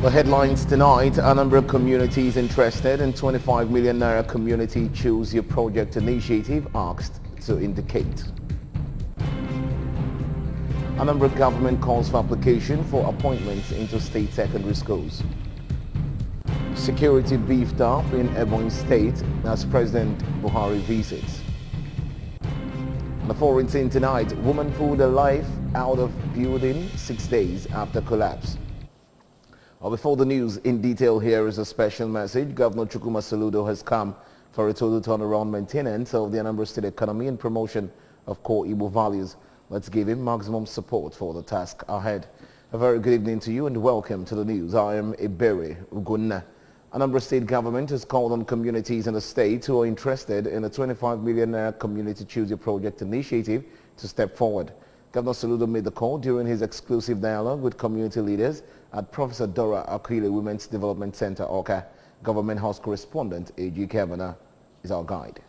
The headlines tonight, a number of communities interested in 25 million naira community choose your project initiative asked to indicate. A number of government calls for application for appointments into state secondary schools. Security beefed up in Ebonyi State as President Buhari visits. The foreign scene tonight, woman pulled her life out of building 6 days after collapse. Well, before the news in detail, here is a special message. Governor Chukwuma Soludo has come for a total turnaround maintenance of the Anambra State economy and promotion of core Igbo values. Let's give him maximum support for the task ahead. A very good evening to you and welcome to the news. I am Ebere Ugunna. Anambra State government has called on communities in the state who are interested in a 25 million community choose your project initiative to step forward. Governor Soludo made the call during his exclusive dialogue with community leaders at Professor Dora Akile Women's Development Center, Oka. Government House correspondent A.G. Kavanaugh is our guide.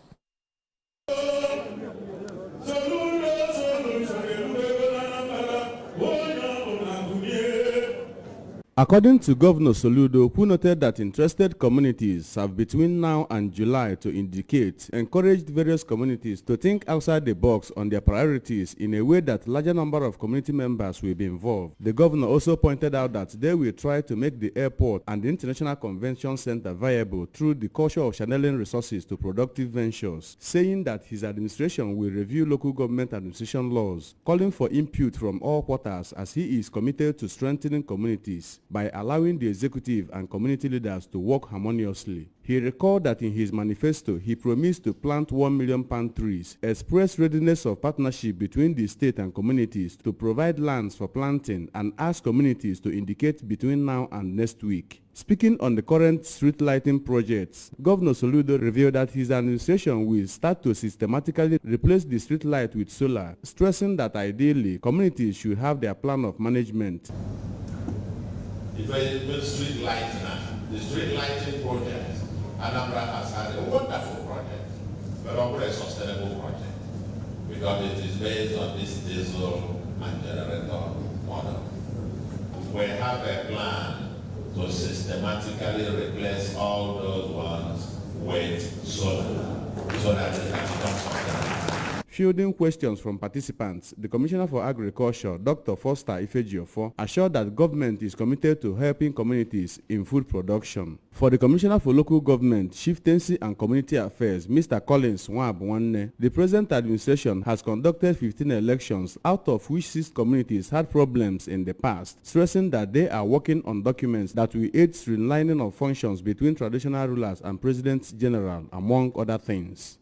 According to Governor Soludo, who noted that interested communities have between now and July to indicate, encouraged various communities to think outside the box on their priorities in a way that larger number of community members will be involved. The governor also pointed out that they will try to make the airport and the International Convention Center viable through the culture of channeling resources to productive ventures, saying that his administration will review local government administration laws, calling for input from all quarters as he is committed to strengthening communities by allowing the executive and community leaders to work harmoniously. He recalled that in his manifesto, he promised to plant 1 million palm trees, expressed readiness of partnership between the state and communities to provide lands for planting, and asked communities to indicate between now and next week. Speaking on the current street lighting projects, Governor Soludo revealed that his administration will start to systematically replace the street light with solar, stressing that ideally, communities should have their plan of management. The street lighting, the street lighting project, Anambra has had a wonderful project, but also a sustainable project, because it is based on this diesel and generator model. We have a plan to systematically replace all those ones with solar, so that they can become sustainable. Fielding questions from participants, the Commissioner for Agriculture, Dr. Foster Ifejiofo, assured that government is committed to helping communities in food production. For the Commissioner for Local Government, Chieftaincy and Community Affairs, Mr. Collins Nwabwanne, the present administration has conducted 15 elections, out of which 6 communities had problems in the past, stressing that they are working on documents that will aid streamlining of functions between traditional rulers and President General, among other things.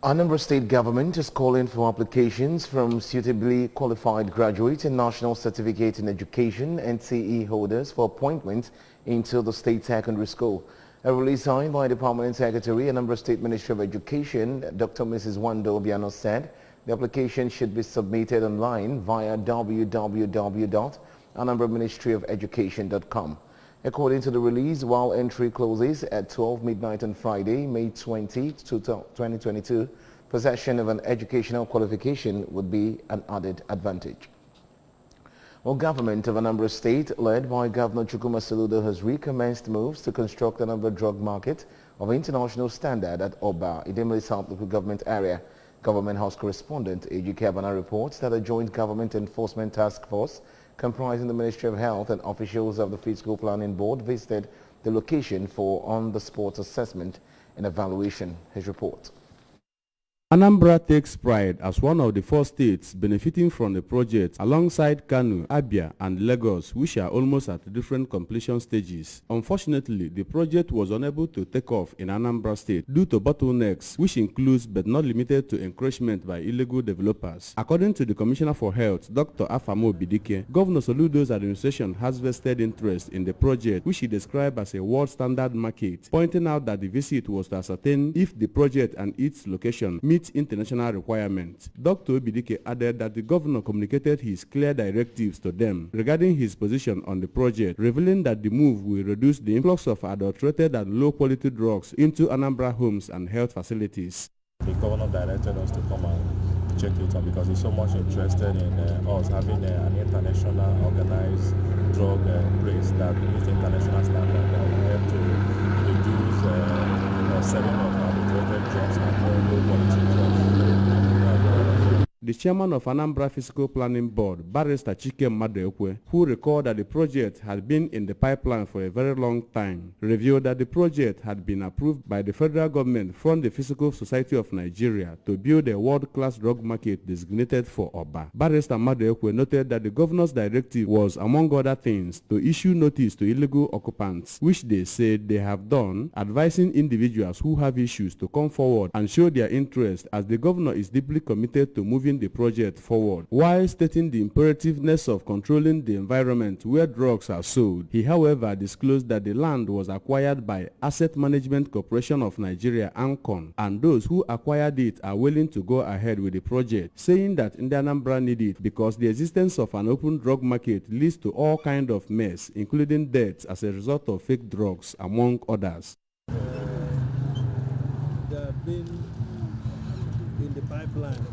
Anambra State government is calling for applications from suitably qualified graduates and National Certificate in Education NCE holders for appointment into the state secondary school. A release signed by the Permanent Secretary, Anambra State Ministry of Education, Dr. Mrs. Wando Obiano, said the application should be submitted online via www.anambraministryoфeducation.com. According to the release, while entry closes at 12 midnight on Friday, May 20, 2022, possession of an educational qualification would be an added advantage. Well, government of Anambra State, led by Governor Chukwuma Soludo, has recommenced moves to construct another drug market of international standard at Oba, Idemili South Local Government Area. Government House correspondent A.G. Kavanaugh reports that a joint government enforcement task force comprising the Ministry of Health and officials of the Fiscal Planning Board visited the location for on-the-spot assessment and evaluation. His report. Anambra takes pride as one of the 4 states benefiting from the project alongside Kano, Abia and Lagos, which are almost at different completion stages. Unfortunately, the project was unable to take off in Anambra State due to bottlenecks, which includes but not limited to encroachment by illegal developers. According to the Commissioner for Health, Dr. Afamo Bidike, Governor Soludo's administration has vested interest in the project, which he described as a world standard market, pointing out that the visit was to ascertain if the project and its location meet international requirements. Dr. Obidike added that the governor communicated his clear directives to them regarding his position on the project, revealing that the move will reduce the influx of adulterated and low-quality drugs into Anambra homes and health facilities. The governor directed us to come and check it out because he's so much interested in us having an international organized drug race that meets the international standard that will help to reduce selling of adulterated drugs and low quality drugs. The chairman of Anambra Physical Planning Board, Barrister Chike Madekwe, who recalled that the project had been in the pipeline for a very long time, revealed that the project had been approved by the federal government from the Physical Society of Nigeria to build a world-class drug market designated for Oba. Barrister Madekwe noted that the governor's directive was, among other things, to issue notice to illegal occupants, which they said they have done, advising individuals who have issues to come forward and show their interest, as the governor is deeply committed to moving the project forward. While stating the imperativeness of controlling the environment where drugs are sold, he however disclosed that the land was acquired by Asset Management Corporation of Nigeria, ANCON, and those who acquired it are willing to go ahead with the project, saying that Anambra need it because the existence of an open drug market leads to all kinds of mess, including deaths as a result of fake drugs, among others. They have been in the pipeline,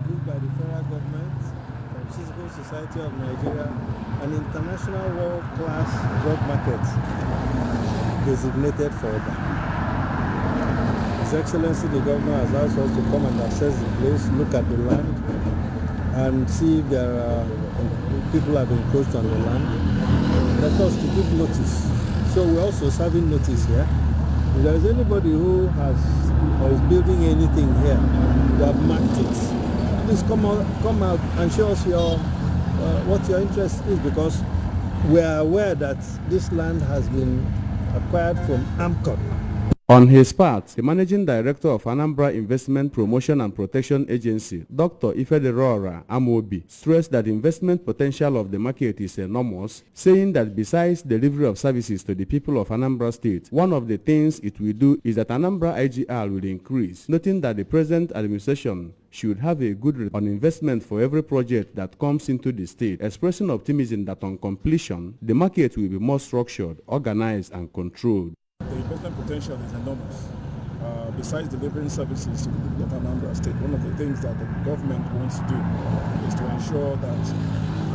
approved by the federal government, from Physical Society of Nigeria, an international world-class drug market designated for Oba. His Excellency the Governor has asked us to come and assess the place, look at the land, and see if there are people have encroached on the land. Let us to give notice. So we're also serving notice here. If there is anybody who has or is building anything here, we have marked it. Please come out and show us what your interest is, because we are aware that this land has been acquired from AMCON. On his part, the managing director of Anambra Investment Promotion and Protection Agency, Dr. Ifederora Amobi, stressed that the investment potential of the market is enormous, saying that besides delivery of services to the people of Anambra State, one of the things it will do is that Anambra IGR will increase, noting that the present administration should have a good return on investment for every project that comes into the state, expressing optimism that on completion, the market will be more structured, organized, and controlled. The investment potential is enormous. Besides delivering services to the people of Anambra State, one of the things that the government wants to do is to ensure that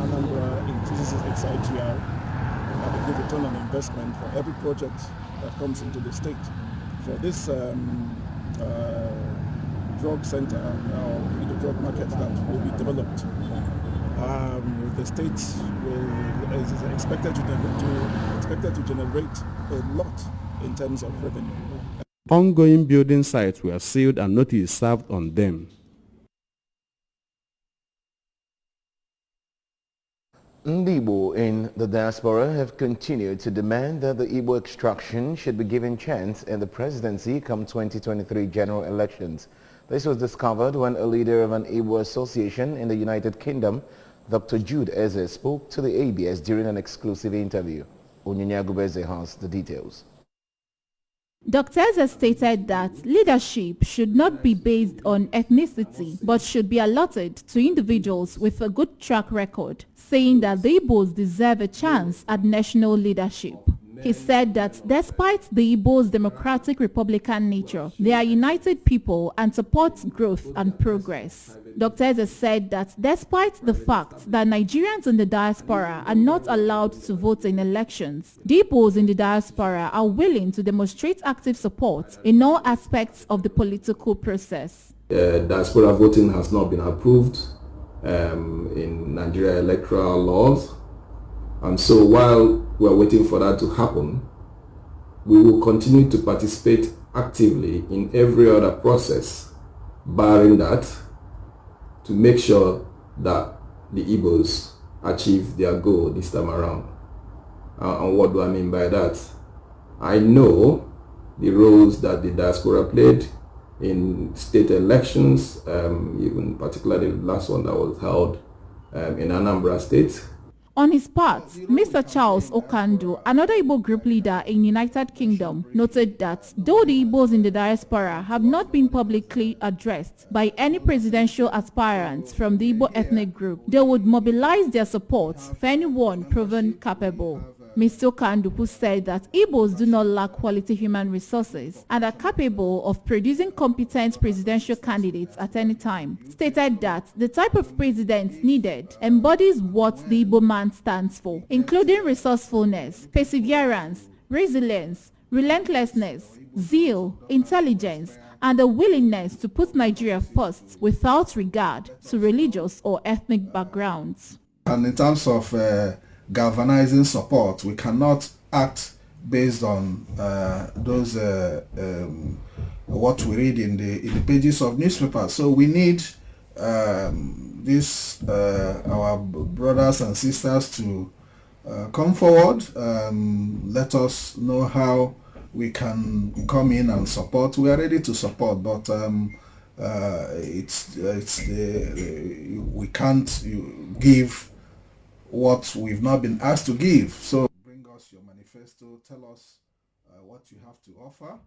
Anambra increases its IGR, have a good return on investment for every project that comes into the state. For this drug center or the drug market that will be developed, the state is expected to generate a lot in terms of revenue. Ongoing building sites were sealed and notice served on them. Igbo in the diaspora have continued to demand that the Igbo extraction should be given chance in the presidency come 2023 general elections. This was discovered when a leader of an Igbo association in the United Kingdom, Dr. Jude Eze, spoke to the ABS during an exclusive interview. Onyinye Agubeze has the details. Dr. Eze stated that leadership should not be based on ethnicity, but should be allotted to individuals with a good track record, saying that the Igbos deserve a chance at national leadership. He said that despite the Igbos' democratic republican nature, they are united people and support growth and progress. Dr. Eze said that despite the fact that Nigerians in the diaspora are not allowed to vote in elections, the Igbos in the diaspora are willing to demonstrate active support in all aspects of the political process. Diaspora voting has not been approved in Nigeria electoral laws. And so while we are waiting for that to happen, we will continue to participate actively in every other process, barring that, to make sure that the Igbos achieve their goal this time around. And what do I mean by that? I know the roles that the diaspora played in state elections, even particularly the last one that was held in Anambra State. On his part, Mr. Charles Okandu, another Igbo group leader in United Kingdom, noted that though the Igbos in the diaspora have not been publicly addressed by any presidential aspirants from the Igbo ethnic group, they would mobilize their support for anyone proven capable. Mr. Kandupu said that Igbos do not lack quality human resources and are capable of producing competent presidential candidates at any time. Stated that the type of president needed embodies what the Igbo man stands for, including resourcefulness, perseverance, resilience, relentlessness, zeal, intelligence, and a willingness to put Nigeria first without regard to religious or ethnic backgrounds. And in terms of galvanizing support, we cannot act based on those what we read in the pages of newspapers. So we need our brothers and sisters to come forward, let us know how we can come in and support. We are ready to support, but we can't give what we've not been asked to give. So bring us your manifesto, tell us what you have to offer.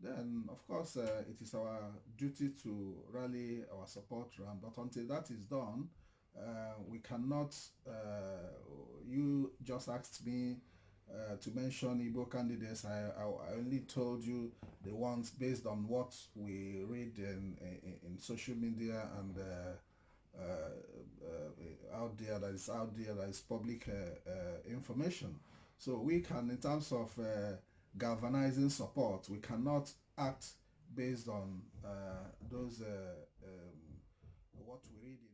Then, of course, it is our duty to rally our support round. But until that is done, we cannot, you just asked me to mention Igbo candidates. I only told you the ones based on what we read in social media and out there that is public information. So we can, in terms of galvanizing support, we cannot act based on those what we read in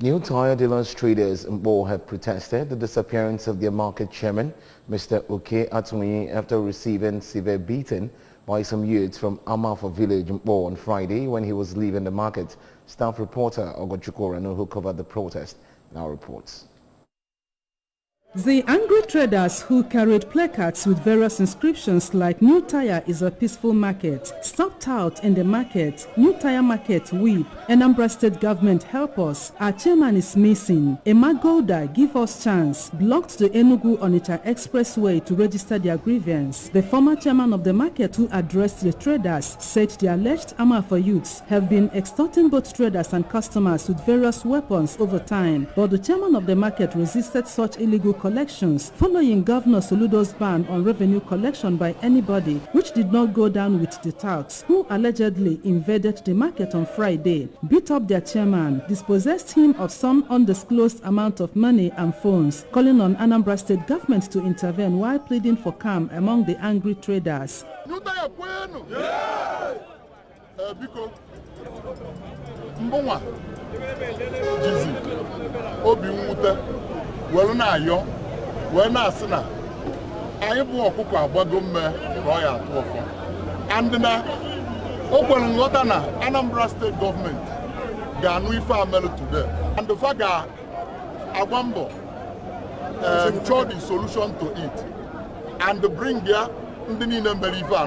New tire dealers traders in Bo have protested the disappearance of their market chairman, Mr. Oke Atumi, after receiving severe beating by some youths from Amafa village in Bo on Friday when he was leaving the market. Staff reporter Ogochukoranu, who covered the protest, now reports. The angry traders who carried placards with various inscriptions like "New Tire is a peaceful market," "Stopped out in the market," "New Tire market whip," "Anambra State government help us," "Our chairman is missing," "Emagoda give us chance," blocked the Enugu-Onitsha expressway to register their grievance. The former chairman of the market who addressed the traders said the alleged Amafa youths have been extorting both traders and customers with various weapons over time, but the chairman of the market resisted such illegal collections following Governor Soludo's ban on revenue collection by anybody, which did not go down with the touts, who allegedly invaded the market on Friday, beat up their chairman, dispossessed him of some undisclosed amount of money and phones, calling on Anambra State government to intervene while pleading for calm among the angry traders. Well, now you, well, now, Sina, I am walking to a bagum royal trophy. And now, open Lotana, Anambra State government, Ganui family today. And the fact that Abambo showed the solution to it and bring their Indian believer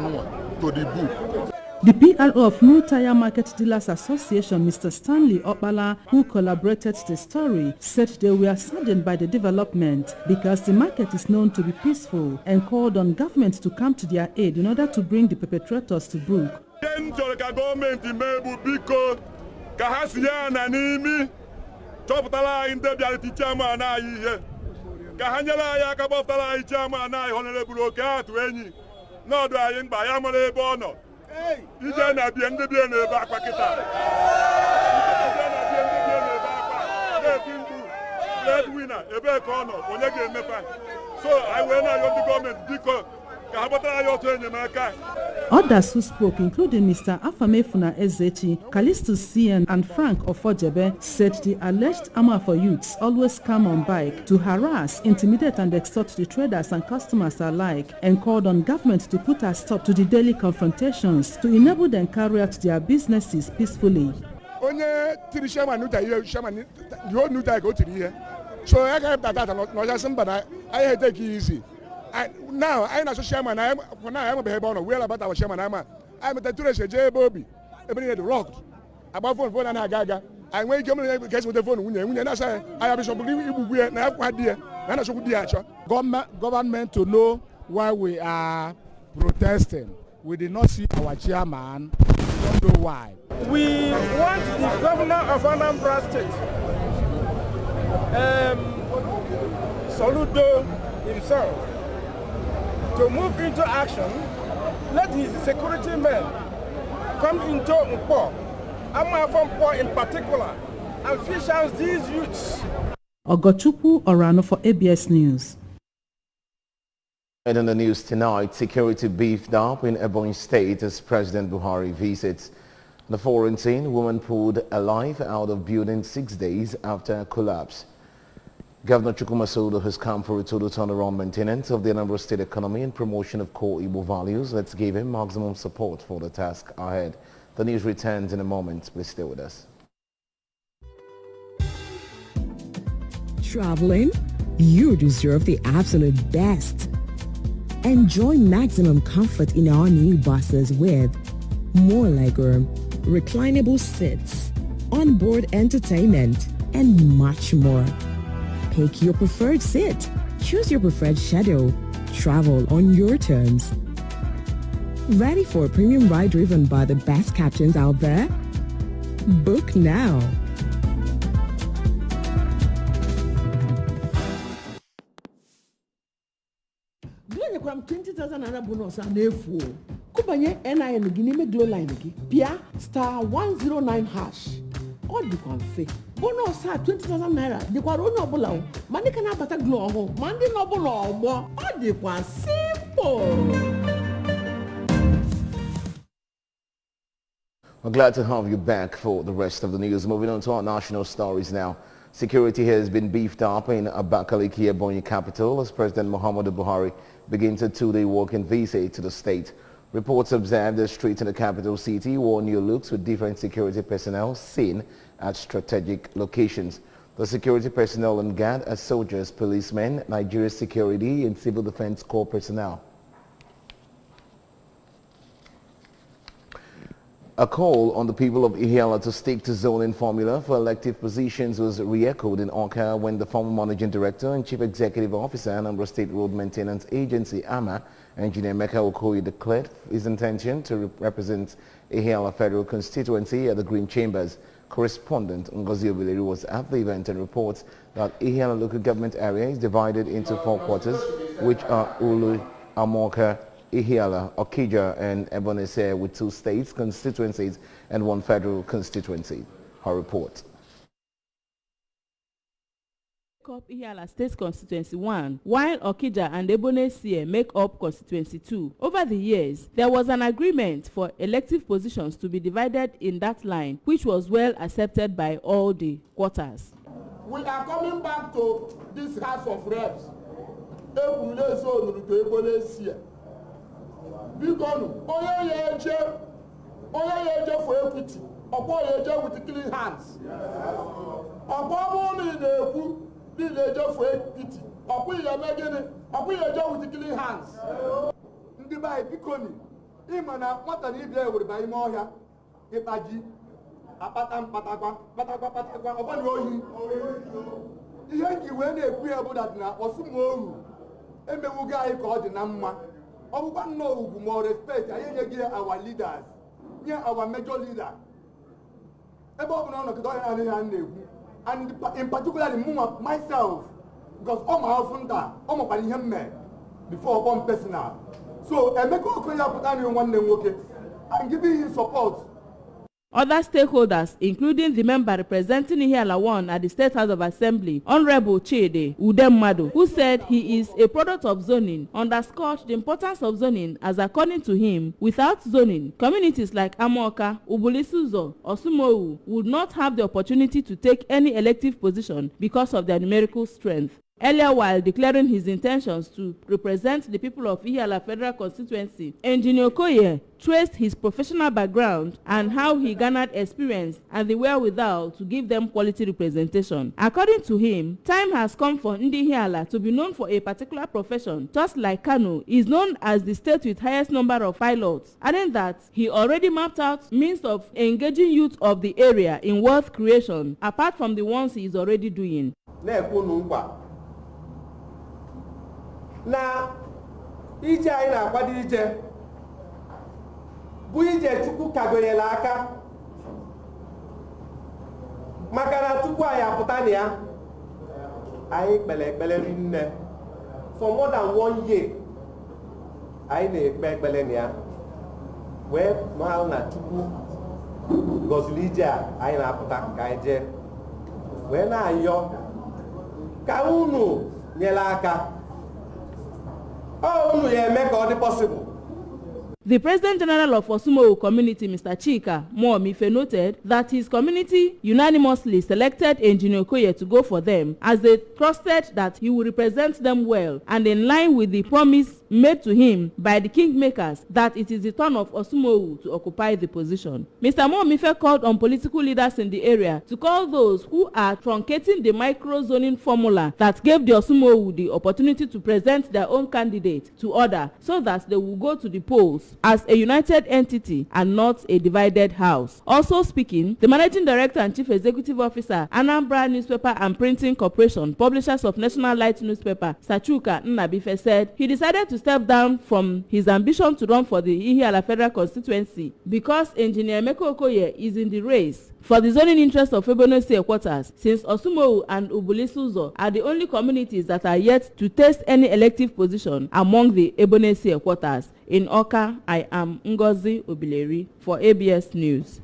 to the book. The PRO of New Tire Market Dealers Association, Mr. Stanley Opala, who collaborated the story, said they were saddened by the development because the market is known to be peaceful and called on government to come to their aid in order to bring the perpetrators to book. So I will not go to government because others who spoke, including Mr. Afamefuna Ezechi, Callistus Cien, and Frank Ofojebe, said the alleged Amafa youths always come on bike to harass, intimidate, and extort the traders and customers alike, and called on government to put a stop to the daily confrontations to enable them carry out their businesses peacefully. So I got that not just but I had take it easy. Now I am a chairman. I am a behavior well about our chairman. I'm a tourist, J. Bobby. Everybody rocked. About phone and Gaga. I wait to get with the phone when I say I have some idea. And I should be government to know why we are protesting. We did not see our chairman. We don't know why. We want the governor of Anambra State Soludo himself to move into action. Let his security men come into Mpo, Amafampo in particular, and fish out these youths. Ogochukwu Orano for ABS News. And in the news tonight, security beefed up in Ebonyi State as President Buhari visits. The foreign scene, woman pulled alive out of building 6 days after a collapse. Governor Chukwuma Soludo has come for a total turnaround maintenance of the Anambra State economy and promotion of core Igbo values. Let's give him maximum support for the task ahead. The news returns in a moment. Please stay with us. Traveling? You deserve the absolute best. Enjoy maximum comfort in our new buses with more legroom, reclinable seats, onboard entertainment, and much more. Pick your preferred seat. Choose your preferred schedule. Travel on your terms. Ready for a premium ride driven by the best captains out there? Book now. From 20,000 naira bonus and a Kubanye NIN Guinea Glow Line Pia star 109 hash. All the confe. Bonus at 20,000 naira. The Quarona Bolau. Money can have a glow home. Monday no more. All the one simple. We're glad to have you back for the rest of the news. Moving on to our national stories now. Security has been beefed up in Abakaliki, Ebonyi capital, as President Muhammadu Buhari begins a two-day walking visit to the state. Reports observe the streets in the capital city wore new looks with different security personnel seen at strategic locations. The security personnel on guard are soldiers, policemen, Nigeria Security and Civil Defense Corps personnel. A call on the people of Ihiala to stick to zoning formula for elective positions was re-echoed in Awka when the former Managing Director and Chief Executive Officer, Anambra State Road Maintenance Agency, AMA, Engineer Meka Okoye, declared his intention to represent Ihiala Federal Constituency at the Green Chambers. Correspondent Ngozi Obileri was at the event and reports that Ihiala local government area is divided into 4 quarters, which are Ulu, Amoka, Ihiala, Okija and Ebonese, with 2 states constituencies and 1 federal constituency. Her report. Ihiala State Constituency 1, while Okija and Ebonese make up Constituency 2. Over the years, there was an agreement for elective positions to be divided in that line, which was well accepted by all the quarters. We are coming back to this House of Reps. Bigonu, Oya Yeje for equity, Opo Yeje with clean hands. Opo in the Eku, Yeje for equity, Opo Yamegene, Opo Yeje with clean hands. Ndibai Bigonu, Imana, what an idea would buy more here, Ipaji, Apatam Patagua, upon Rohi. The Yankee when they queer about that now, or some more, and the Wugai called the Namma. I want no more respect. I hear our leaders, near our major leader. And in particular, myself, because all my husband, all my parents, before one personal. So, I make all clear put on one day, okay, I'm giving him support. Other stakeholders, including the member representing Ihiala 1 at the State House of Assembly, Honorable Chede Udemmadu, who said he is a product of zoning, underscored the importance of zoning as, according to him, without zoning, communities like Amoka, Ubulisuzo, or Sumowu would not have the opportunity to take any elective position because of their numerical strength. Earlier, while declaring his intentions to represent the people of Ihiala Federal Constituency, Engineer Okoye traced his professional background and how he garnered experience and the wherewithal to give them quality representation. According to him, time has come for Ndi Ihiala to be known for a particular profession, just like Kano is known as the state with highest number of pilots, adding that he already mapped out means of engaging youth of the area in wealth creation, apart from the ones he is already doing. Na ije anyị na-akwado ije bụ ije Chukwu kagonyere aka maka na tupu anyị apụta na ya anyị kpere rinne for more than 1 year. Anyị na-ekpe ekpere na ya wee mara na Chukwu gọziri ije a anyị na-apụta ka anyị jee wee na-ayọ ka unu nyere aka unu ya eme ka ọ dị possible. The President General of Osumowo Community, Mr. Chika Moamife, noted that his community unanimously selected Engineer Okoye to go for them, as they trusted that he would represent them well and in line with the promise made to him by the kingmakers that it is the turn of Osumowo to occupy the position. Mr. Moamife called on political leaders in the area to call those who are truncating the micro-zoning formula that gave the Osumowo the opportunity to present their own candidate to order, so that they will go to the polls as a united entity and not a divided house. Also speaking, the Managing Director and Chief Executive Officer, Anambra Newspaper and Printing Corporation, publishers of National Light newspaper, Sachuka Nnabife, said he decided to step down from his ambition to run for the Ihiala Federal Constituency because Engineer Emeka Okoye is in the race for the zoning interest of Ebonese quarters, since Osumowo and Ubulisuzo are the only communities that are yet to test any elective position among the Ebonese quarters. In Oka, I am Ngozi Obileri for ABS News.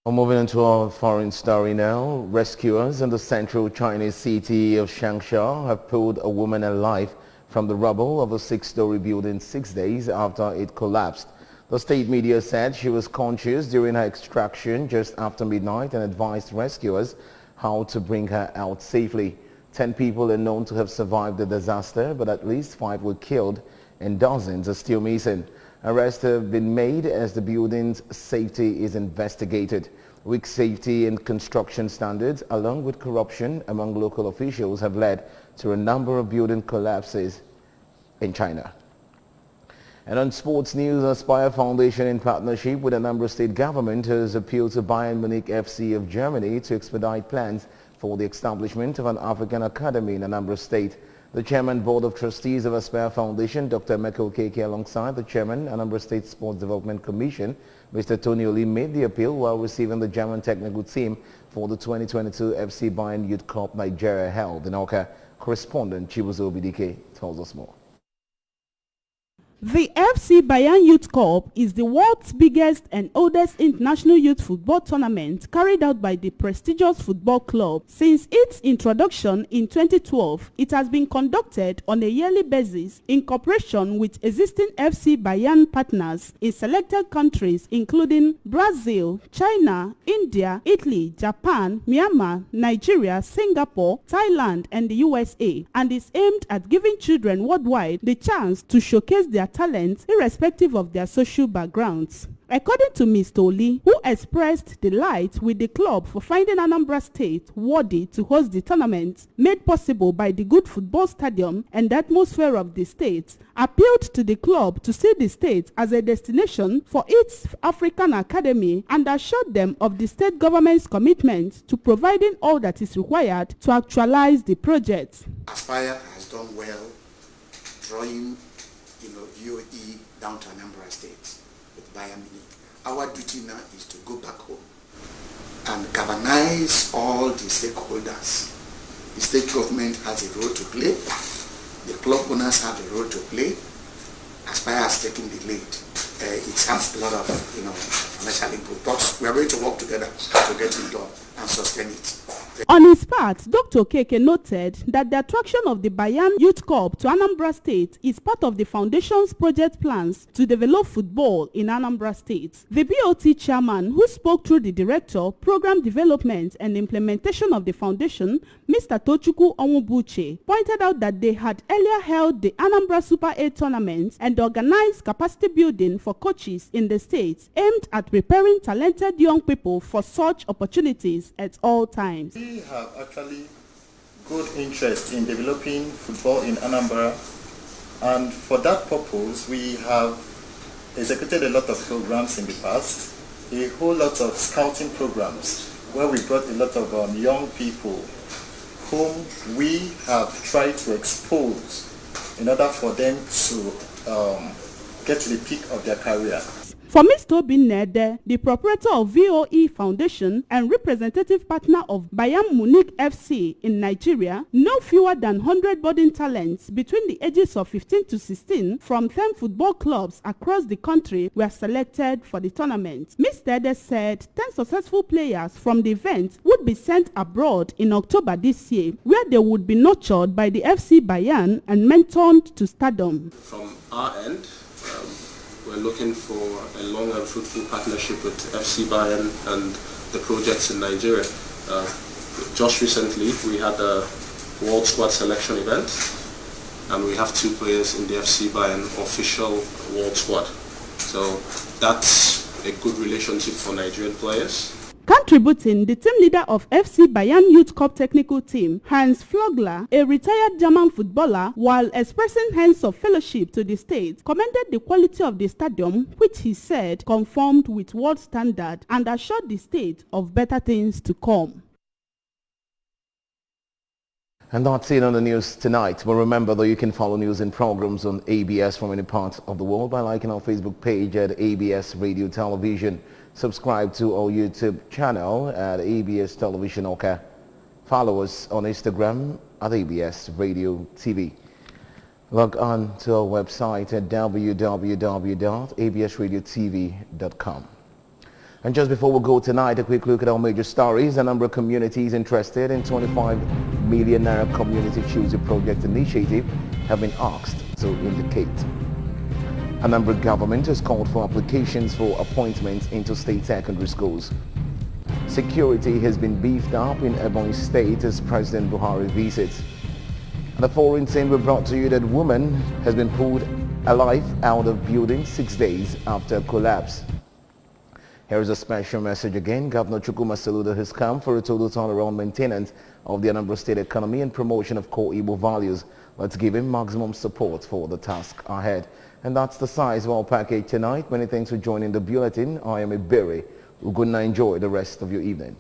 Well, moving on to our foreign story now. Rescuers in the central Chinese city of Changsha have pulled a woman alive from the rubble of a 6-story building 6 days after it collapsed. The state media said she was conscious during her extraction just after midnight and advised rescuers how to bring her out safely. 10 people are known to have survived the disaster, but at least 5 were killed and dozens are still missing. Arrests have been made as the building's safety is investigated. Weak safety and construction standards, along with corruption among local officials, have led to a number of building collapses in China. And on sports news, Aspire Foundation, in partnership with Anambra State Government, has appealed to Bayern Munich FC of Germany to expedite plans for the establishment of an African Academy in Anambra State. The Chairman Board of Trustees of Aspire Foundation, Dr. Emeka Okeke, alongside the Chairman, Anambra State Sports Development Commission, Mr. Tony Oli, made the appeal while receiving the German technical team for the 2022 FC Bayern Youth Cup Nigeria held in Oka. Correspondent Chibuzo Obidike tells us more. The FC Bayern Youth Cup is the world's biggest and oldest international youth football tournament carried out by the prestigious football club. Since its introduction in 2012, it has been conducted on a yearly basis in cooperation with existing FC Bayern partners in selected countries including Brazil, China, India, Italy, Japan, Myanmar, Nigeria, Singapore, Thailand, and the USA, and is aimed at giving children worldwide the chance to showcase their talents irrespective of their social backgrounds. According to Ms. Toli, who expressed delight with the club for finding Anambra State worthy to host the tournament, made possible by the good football stadium and the atmosphere of the state, appealed to the club to see the state as a destination for its African Academy and assured them of the state government's commitment to providing all that is required to actualize the project. Aspire has done well drawing UAE down to Anambra State with Bayern Munich. Our duty now is to go back home and galvanize all the stakeholders. The state government has a role to play. The club owners have a role to play. Aspire has taken the lead. It has a lot of financial input, but we are going to work together to get it done and sustain it. On his part, Dr. Okeke noted that the attraction of the Bayern Youth Cup to Anambra State is part of the Foundation's project plans to develop football in Anambra State. The BOT chairman, who spoke through the Director, Program Development and Implementation of the Foundation, Mr. Tochukwu Onwubuche, pointed out that they had earlier held the Anambra Super 8 tournament and organized capacity building for coaches in the state, aimed at preparing talented young people for such opportunities at all times. We have actually good interest in developing football in Anambra, and for that purpose we have executed a lot of programs in the past, a whole lot of scouting programs where we brought a lot of young people whom we have tried to expose in order for them to get to the peak of their career. For Ms. Toby Nede, the proprietor of VOE Foundation and representative partner of Bayern Munich FC in Nigeria, no fewer than 100 budding talents between the ages of 15 to 16 from 10 football clubs across the country were selected for the tournament. Ms. Nede said 10 successful players from the event would be sent abroad in October this year, where they would be nurtured by the FC Bayern and mentored to stardom. From our end, we're looking for a long and fruitful partnership with FC Bayern and the projects in Nigeria. Just recently, we had a World Squad selection event, and we have 2 players in the FC Bayern official World Squad. So that's a good relationship for Nigerian players. Contributing, the team leader of FC Bayern Youth Cup technical team, Hans Flogler, a retired German footballer, while expressing hands of fellowship to the state, commended the quality of the stadium, which he said conformed with world standard, and assured the state of better things to come. And that's it on the news tonight. But remember that you can follow news and programs on ABS from any part of the world by liking our Facebook page at ABS Radio Television. Subscribe to our YouTube channel at ABS Television Oka. Follow us on Instagram at ABS Radio TV. Log on to our website at www.absradiotv.com. And just before we go tonight, a quick look at our major stories. A number of communities interested in 25 million Naira Community Choose a Project initiative have been asked to indicate. Anambra government has called for applications for appointments into state secondary schools. Security has been beefed up in Ebonyi State as President Buhari visits. And the foreign scene we brought to you that woman has been pulled alive out of building 6 days after a collapse. Here is a special message again. Governor Chukwuma Soludo has come for a total turnaround maintenance of the Anambra State economy and promotion of core Igbo values. Let's give him maximum support for the task ahead. And that's the size of our package tonight. Many thanks for joining the bulletin. I am Iberi. We're going to enjoy the rest of your evening.